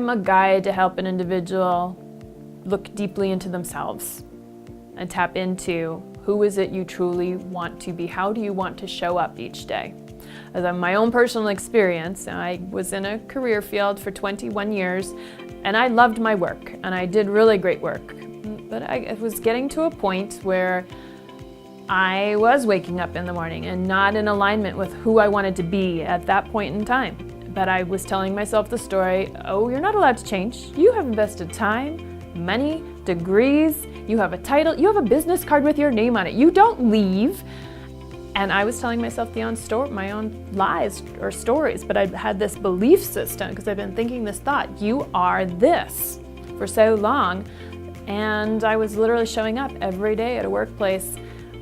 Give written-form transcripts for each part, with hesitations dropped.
am a guide to help an individual look deeply into themselves and tap into who is it you truly want to be? How do you want to show up each day? As my own personal experience, I was in a career field for 21 years and I loved my work and I did really great work. But I was getting to a point where I was waking up in the morning and not in alignment with who I wanted to be at that point in time. But I was telling myself the story, oh, you're not allowed to change. You have invested time, money, degrees, you have a title, you have a business card with your name on it. You don't leave. And I was telling myself my own lies or stories, but I had this belief system because I've been thinking this thought, you are this, for so long. And I was literally showing up every day at a workplace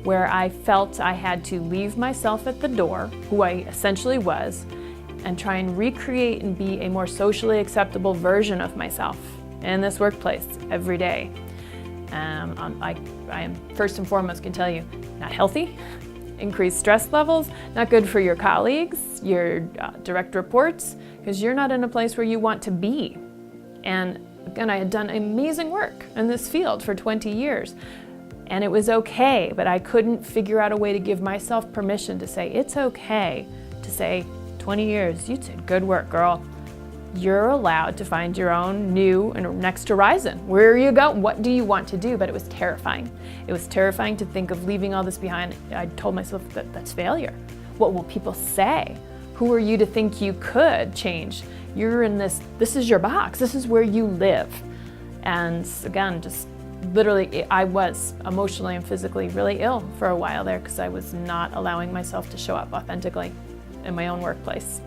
where I felt I had to leave myself at the door, who I essentially was, and try and recreate and be a more socially acceptable version of myself in this workplace every day. I am first and foremost can tell you, not healthy, increased stress levels, not good for your colleagues, your direct reports, because you're not in a place where you want to be. And again, I had done amazing work in this field for 20 years. And it was okay, but I couldn't figure out a way to give myself permission to say, it's okay to say, 20 years, you did good work, girl. You're allowed to find your own new and next horizon. Where are you going? What do you want to do? But it was terrifying. It was terrifying to think of leaving all this behind. I told myself that that's failure. What will people say? Who are you to think you could change? You're in this is your box. This is where you live. And again, just literally, I was emotionally and physically really ill for a while there because I was not allowing myself to show up authentically in my own workplace.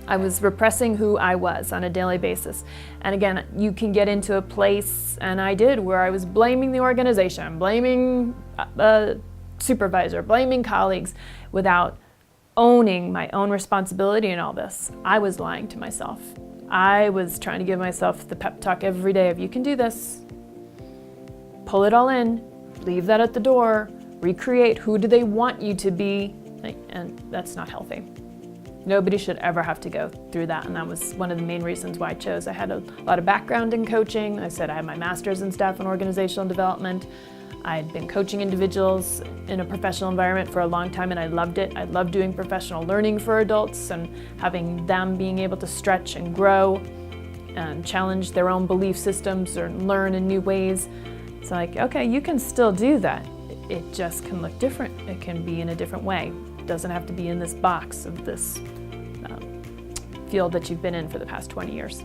I was repressing who I was on a daily basis. And again, you can get into a place, and I did, where I was blaming the organization, blaming the supervisor, blaming colleagues, without owning my own responsibility in all this. I was lying to myself. I was trying to give myself the pep talk every day of, you can do this. Pull it all in, leave that at the door, recreate who do they want you to be, and that's not healthy. Nobody should ever have to go through that, and that was one of the main reasons why I chose. I had a lot of background in coaching. I said I had my master's in staff and organizational development. I'd been coaching individuals in a professional environment for a long time and I loved it. I loved doing professional learning for adults and having them being able to stretch and grow and challenge their own belief systems or learn in new ways. It's like, okay, you can still do that. It just can look different. It can be in a different way. It doesn't have to be in this box of this field that you've been in for the past 20 years.